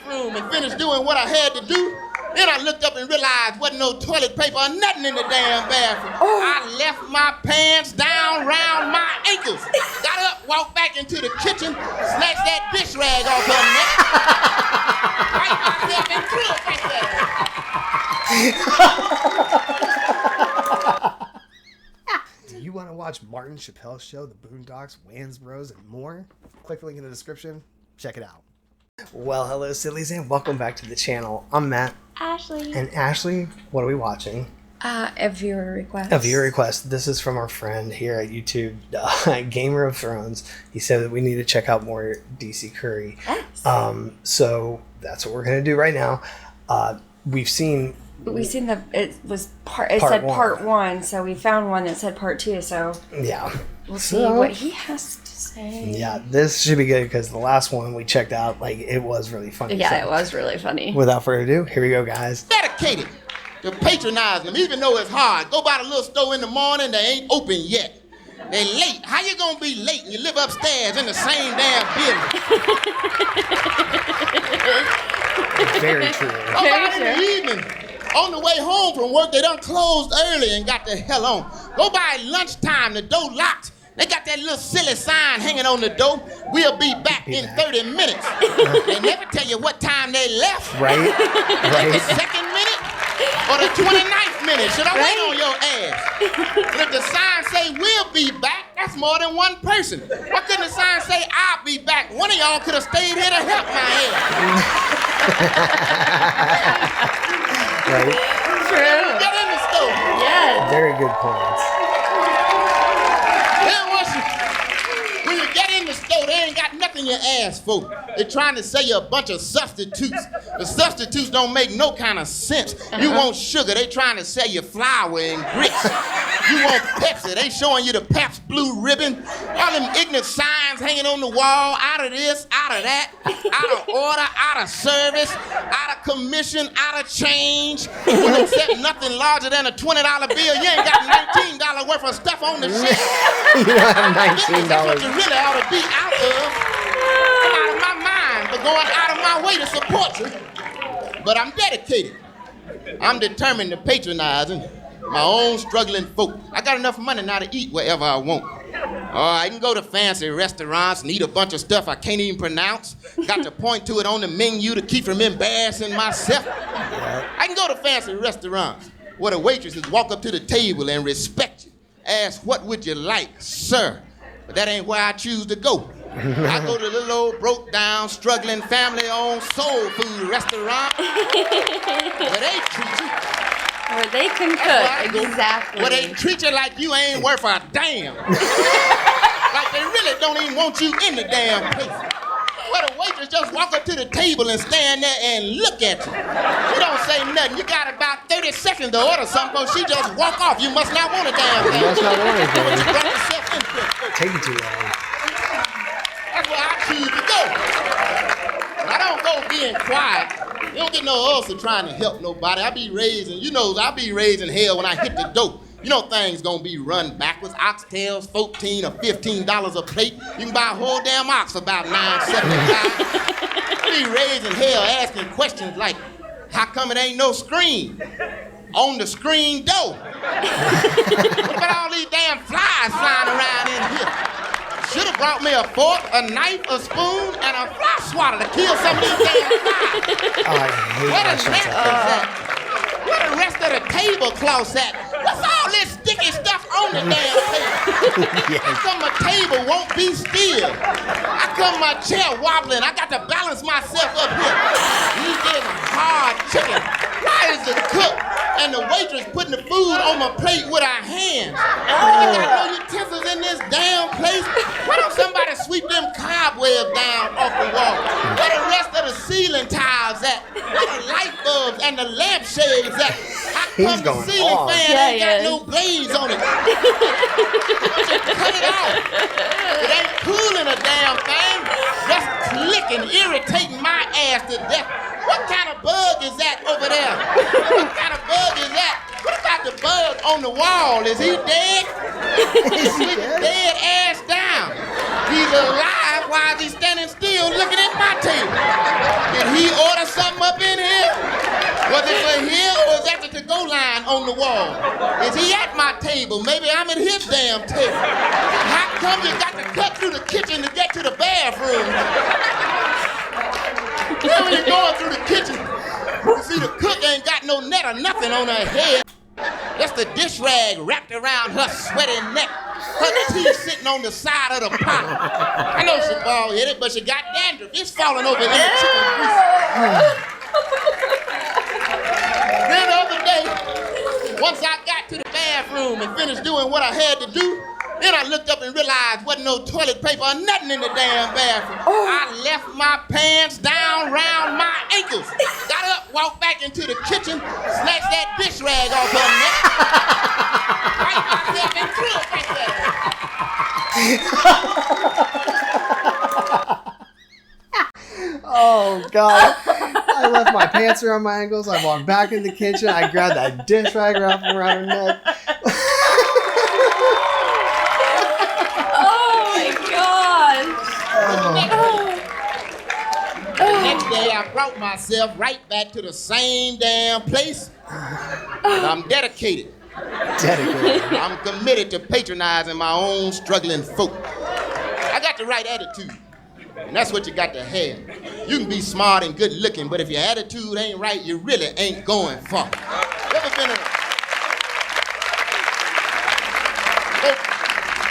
bathroom and finished doing what I had to do. Then I looked up and realized wasn't no toilet paper or nothing in the damn bathroom. I left my pants down round my ankles. Got up, walked back into the kitchen, snatched that dish rag off her neck. Wiped myself and threw it back there. Do you want to watch Martin Chappelle's show, The Boondocks, Wayans Bros, and more? Click the link in the description. Check it out. Well, hello, Sillies, and welcome back to the channel. I'm Matt. Ashley. And Ashley, what are we watching? A viewer request. A viewer request. This is from our friend here at YouTube, Gamer of Thrones. He said that we need to check out more DC Curry. Yes. So that's what we're going to do right now. We've seen it part said one. part 1, so we found one that said part 2, so yeah. We'll see what he has to say. Yeah, this should be good because the last one we checked out, like, it was really funny. Yeah, so, it was really funny. Without further ado, here we go, guys. Dedicated to patronizing them, even though it's hard. Go by the little store in the morning, they ain't open yet. They late. How you gonna be late and you live upstairs in the same damn building? Very true. Go by in the evening. On the way home from work, they done closed early and got the hell on. Go by at lunchtime, the door locked. They got that little silly sign hanging on the door. We'll be back in 30 minutes. They never tell you what time they left. Right? The second minute or the 29th minute. Should I wait on your ass? And if the sign say we'll be back, that's more than one person. Why couldn't the sign say I'll be back? One of y'all could have stayed here to help my ass. Right? True. Get in the store. Yes. Very good points. When you get in the store, they ain't got nothing you ask for. They're trying to sell you a bunch of substitutes. The substitutes don't make no kind of sense. You want sugar, they trying to sell you flour and grits. You want Pepsi, they showing you the Pabst Blue Ribbon. All them ignorant signs hanging on the wall, out of this, out of that, out of order, out of service, out of commission, out of change. You don't accept nothing larger than a $20 bill. You ain't got $19 worth of stuff on the shelf. You don't have That's what $19. you really ought to be out of. I'm out of my mind for going out of my way to support you. But I'm dedicated. I'm determined to patronizing my own struggling folk. I got enough money now to eat wherever I want. I can go to fancy restaurants and eat a bunch of stuff I can't even pronounce. Got to point to it on the menu to keep from embarrassing myself. I can go to fancy restaurants where the waitresses walk up to the table and respect you. Ask, what would you like, sir? But that ain't where I choose to go. I go to the little old broke down, struggling, family-owned soul food restaurant where they treat you. Where they can cook, exactly. Where they treat you like you ain't worth a damn. Like they really don't even want you in the damn place. Where the waitress just walk up to the table and stand there and look at you. She don't say nothing. You got about 30 seconds to order something, but she just walk off. You must not want a damn thing. You must not want it, baby. You brought yourself into it. Take it too long. That's where I choose to go. But I don't go being quiet. You don't get no ulcer trying to help nobody. I be raising hell when I hit the dope. You know things gonna be run backwards. Oxtails, $14 or $15 a plate. You can buy a whole damn ox for about $9.75. I be raising hell, asking questions like, how come it ain't no screen on the screen door? What about all these damn flies flying around in here? Should have brought me a fork, a knife, a spoon, and a fly swatter to kill some of these damn flies. Oh, I hate Where the restaurants napkins like that. at? Where the rest of the tablecloths at? What's all this sticky stuff on the damn table? How come my table won't be still? How come my chair wobbling? I got to balance myself up here. These days are hard chicken. Why is the cook and the waitress putting the food on my plate with her hands? I got no utensils in this damn place. Why don't somebody sweep them cobwebs down off the wall? Where the rest of the ceiling tiles at? Where the light bulbs and the lampshades at? How come the ceiling fan ain't got no blades on it? Just cut it off. It ain't cooling a damn thing. Just clicking, irritating my ass to death. What kind of bug is that over there? What kind of bug is that? What about the bug on the wall? Is he dead? He's dead ass down. He's alive. Why is he standing still looking at my table? Did he order line on the wall. Is he at my table? Maybe I'm at his damn table. How come you got to cut through the kitchen to get to the bathroom? Then when you're going through the kitchen, you see the cook ain't got no net or nothing on her head. Just a dish rag wrapped around her sweaty neck. Her teeth sitting on the side of the pot. I know she bald-headed, but she got dandruff. It's falling over in the chicken grease. Then the other day, once I got to the bathroom and finished doing what I had to do, then I looked up and realized wasn't no toilet paper or nothing in the damn bathroom. I left my pants down round my ankles. Got up, walked back into the kitchen, snatched that dish rag off her neck, wiped myself and threw it right there. Oh, God. I left my pants around my ankles. I walked back in the kitchen. I grabbed that dish rag wrapped around her neck. The next day, I brought myself right back to the same damn place. And I'm dedicated. I'm committed to patronizing my own struggling folk. I got the right attitude. And that's what you got to have. You can be smart and good looking, but if your attitude ain't right, you really ain't going far. You ever been in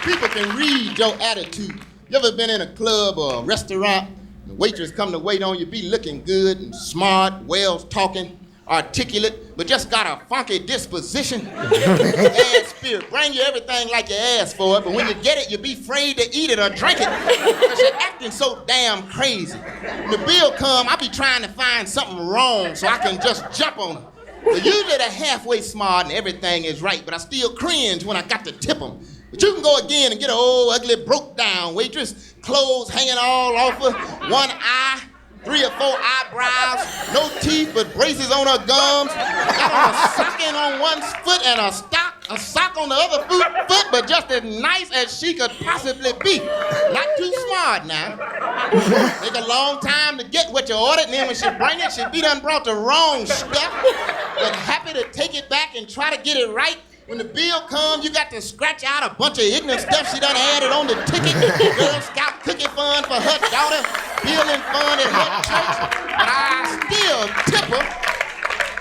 people can read your attitude. You ever been in a club or a restaurant? The waitress come to wait on you, be looking good and smart, well talking, articulate, but just got a funky disposition. Bad spirit, bring you everything like you asked for it, but when you get it, you be afraid to eat it or drink it because you're acting so damn crazy. When the bill come, I be trying to find something wrong so I can just jump on it. But usually they're halfway smart and everything is right, but I still cringe when I got to tip them. But you can go again and get an old, ugly, broke-down waitress, clothes hanging all off her, one eye, 3 or 4 eyebrows, no teeth but braces on her gums, got on a stocking on one foot and a sock on the other foot, but just as nice as she could possibly be. Not too smart now. Take a long time to get what you ordered, and then when she bring it, she be done brought the wrong stuff, but happy to take it back and try to get it right. When the bill comes, you got to scratch out a bunch of ignorant stuff she done added on the ticket. Girl Scout cookie fund for her daughter, building fund at her church. But I still tip her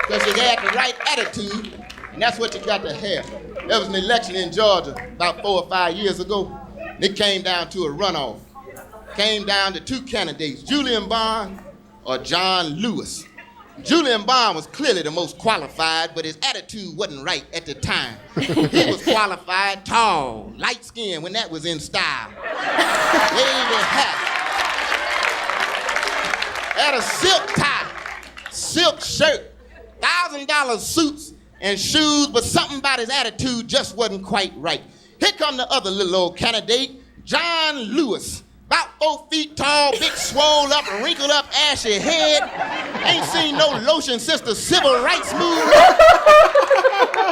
because she had the right attitude, and that's what you got to have. There was an election in Georgia about 4 or 5 years ago. And it came down to a runoff. Came down to 2 candidates, Julian Bond or John Lewis. Julian Bond was clearly the most qualified, but his attitude wasn't right at the time. He was qualified, tall, light-skinned when that was in style. Wavy hat. Had a silk tie, silk shirt, $1,000 suits and shoes, but something about his attitude just wasn't quite right. Here come the other little old candidate, John Lewis. About 4 feet tall, big swole up, wrinkled up, ashy head. Ain't seen no lotion since the civil rights movement.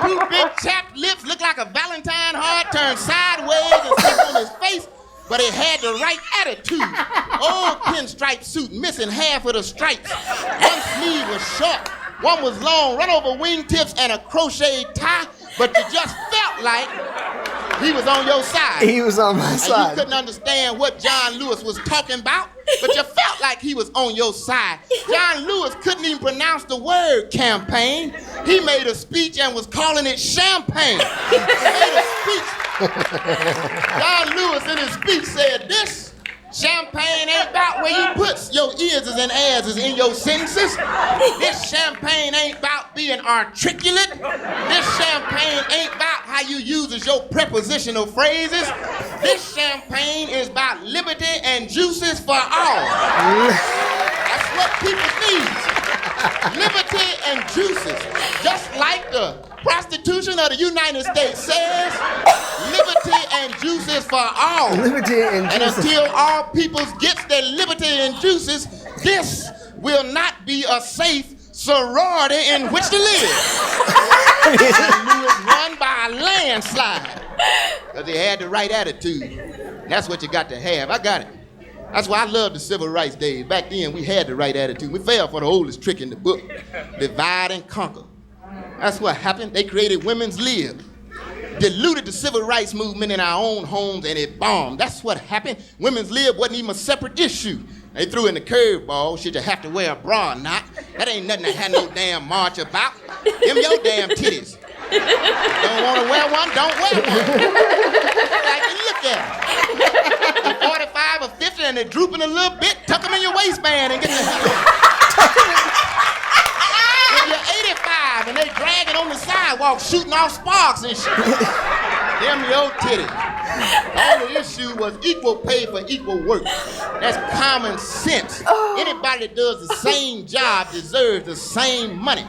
2 big chapped lips, look like a Valentine heart turned sideways and stuck on his face, but he had the right attitude. Old pinstripe suit, missing half of the stripes. One sleeve was short, one was long, run over wingtips and a crocheted tie, but you just felt like he was on your side. He was on my side. You couldn't understand what John Lewis was talking about, but you felt like he was on your side. John Lewis couldn't even pronounce the word campaign. He made a speech and was calling it champagne. He made a speech. John Lewis in his speech said, "This champagne ain't about where you put your ears and asses in your sentences. This champagne ain't about being articulate. This champagne ain't about how you uses your prepositional phrases. This champagne is about liberty and juices for all." That's what people need. Liberty and juices. Just like the prostitution of the United States says, liberty and juices for all. Liberty and juices. And until all peoples gets their liberty and juices, this will not be a safe sorority in which to live. And Lewis won by a landslide because he had the right attitude. That's what you got to have. I got it. That's why I love the civil rights days. Back then, we had the right attitude. We fell for the oldest trick in the book, divide and conquer. That's what happened. They created women's lib, diluted the civil rights movement in our own homes, and it bombed. That's what happened. Women's lib wasn't even a separate issue. They threw in the curveball. Should you have to wear a bra or not? That ain't nothing to have no damn march about. Them your damn titties. Don't want to wear one, don't wear one. Like you look at them. 45 or 50 and they're drooping a little bit, tuck them in your waistband and get the hell out. If you're 85 and they dragging on the sidewalk, shooting off sparks and shit. Them your titties. The only issue was equal pay for equal work. That's common sense. Anybody that does the same job deserves the same money.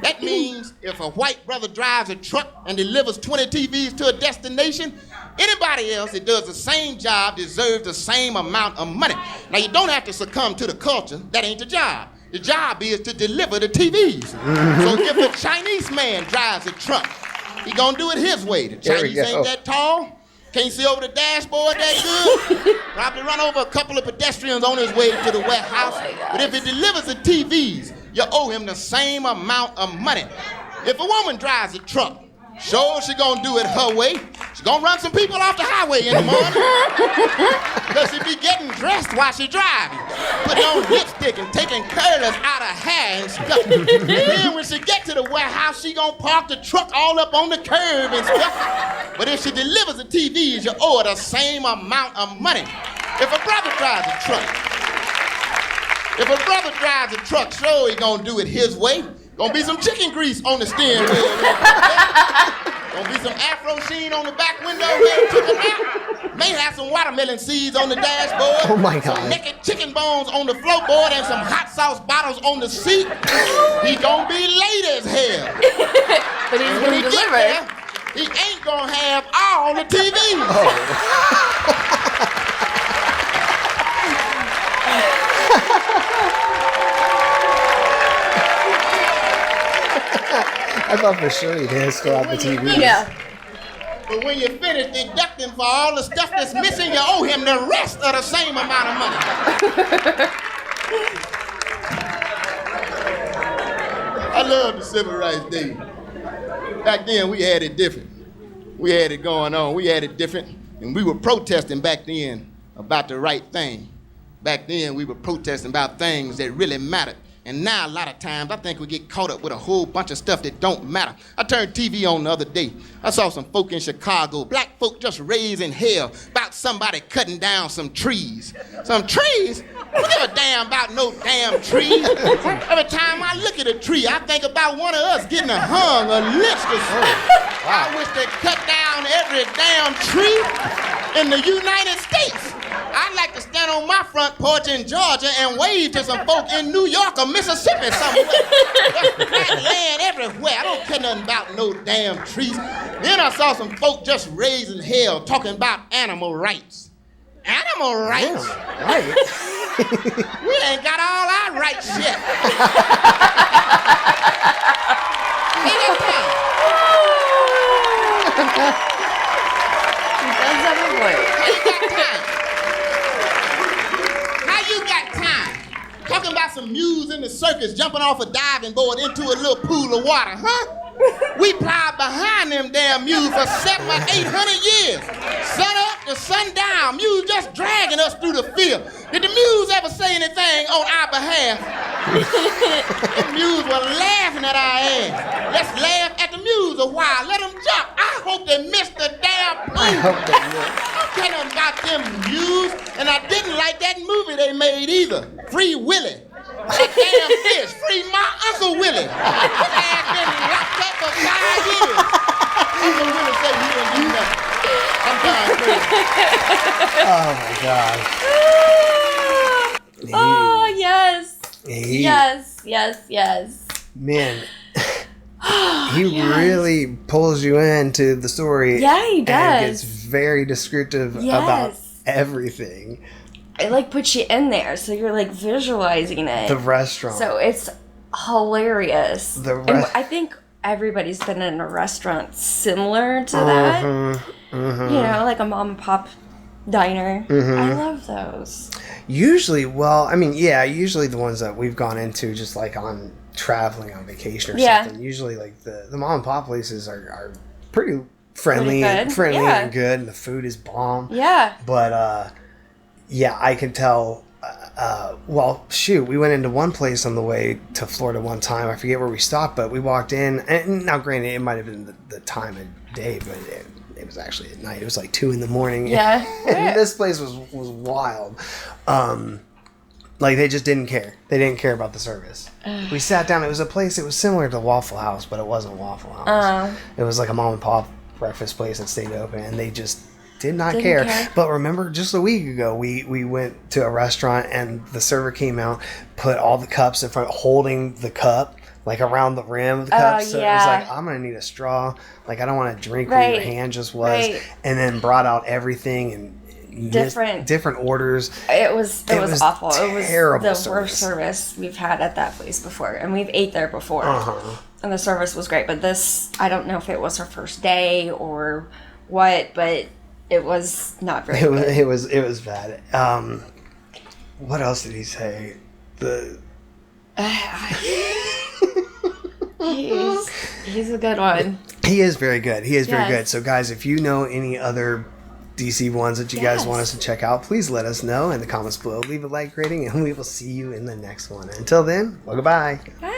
That means if a white brother drives a truck and delivers 20 TVs to a destination, anybody else that does the same job deserves the same amount of money. Now, you don't have to succumb to the culture. That ain't the job. The job is to deliver the TVs. So if a Chinese man drives a truck, he gonna do it his way. The Chinese ain't that tall. Can't see over the dashboard that good. Probably run over a couple of pedestrians on his way to the warehouse. But if he delivers the TVs, you owe him the same amount of money. If a woman drives a truck, sure she gonna do it her way. She gonna run some people off the highway in the morning. Because she be getting dressed while she driving. Putting on lipstick and taking curlers out of hair and stuff. And then when she get to the warehouse, she gonna park the truck all up on the curb and stuff. But if she delivers the TVs, you owe her the same amount of money. If a brother drives a truck, sure he gonna do it his way. Gonna be some chicken grease on the steering wheel. Gonna be some Afro sheen on the back window where he took a nap. May have some watermelon seeds on the dashboard. Oh my God. Some naked chicken bones on the floorboard and some hot sauce bottles on the seat. He gonna be late as hell. But he's When gonna he get deliver. there, he ain't gonna have all the TVs. I thought for sure he'd still have the TV. Yeah. But when you finish deducting for all the stuff that's missing, you owe him the rest of the same amount of money. I love the civil rights day. Back then, we had it different. We had it going on. We had it different. And we were protesting back then about the right thing. Back then, we were protesting about things that really mattered. And now, a lot of times, I think we get caught up with a whole bunch of stuff that don't matter. I turned TV on the other day. I saw some folk in Chicago, black folk just raising hell about somebody cutting down some trees. Some trees? I don't give a damn about no damn trees. Every time I look at a tree, I think about one of us getting hung or lynched or something. I wish they cut down every damn tree in the United States. I'd like to stand on my front porch in Georgia and wave to some folk in New York or Mississippi somewhere. Just flat land everywhere. I don't care nothing about no damn trees. Then I saw some folk just raising hell talking about animal rights. Animal rights? Right. We ain't got all our rights yet. Ain't that time? He does have a voice. You got time. Talking about some mules in the circus jumping off a diving board into a little pool of water, huh? We plowed behind them damn mules for 700 or 800 years. Sun up to sundown, mules just dragging us through the field. Did the mules ever say anything on our behalf? The mules were laughing at our ass. Let's laugh at the mules a while. Let them jump. I hope they missed the damn pool. I hope they will. I don't care nothing about them mules, and I didn't like that movie they made either. Free Willy. That damn fish. Free my Uncle Willie. His ass been locked up for 5 years. Uncle Willie said he didn't do nothing. I'm dying crazy. Oh my God. Oh, yes. He- Yes. Man, he really pulls you into the story. Yeah, he And does. gets very descriptive about Yes. everything. It like puts you in there, so you're like visualizing it. The restaurant. So it's hilarious. The And I think everybody's been in a restaurant similar to that. Mm-hmm. You know, like a mom and pop diner. Mm-hmm. I love those. Usually the ones that we've gone into just like on traveling on vacation or something. Usually like the mom and pop places are pretty friendly and good, and the food is bomb. Yeah. But I can tell. We went into one place on the way to Florida one time. I forget where we stopped, but we walked in, and now granted it might have been the time of day, but it was actually at night. It was like 2 a.m. Yeah. And this place was wild. Like they just didn't care. They didn't care about the service. We sat down. It was a place. It was similar to Waffle House, but it wasn't Waffle House. It was like a mom and pop breakfast place that stayed open, and they just didn't care. But remember, just a week ago, we went to a restaurant, and the server came out, put all the cups in front, holding the cup like around the rim of the cup. So it was like, I'm gonna need a straw. Like I don't want to drink where your hand just was. And then brought out everything and different orders. It was awful. Terrible. It was the worst service we've had at that place before, and we've ate there before. And the service was great, but this, I don't know if it was her first day or what, but it was not very good. It was bad. What else did he say? He's a good one. He is very good. Very good. So guys, if you know any other DC ones that you guys want us to check out, please let us know in the comments below. Leave a like rating, and we will see you in the next one. Until then, well, goodbye. Bye.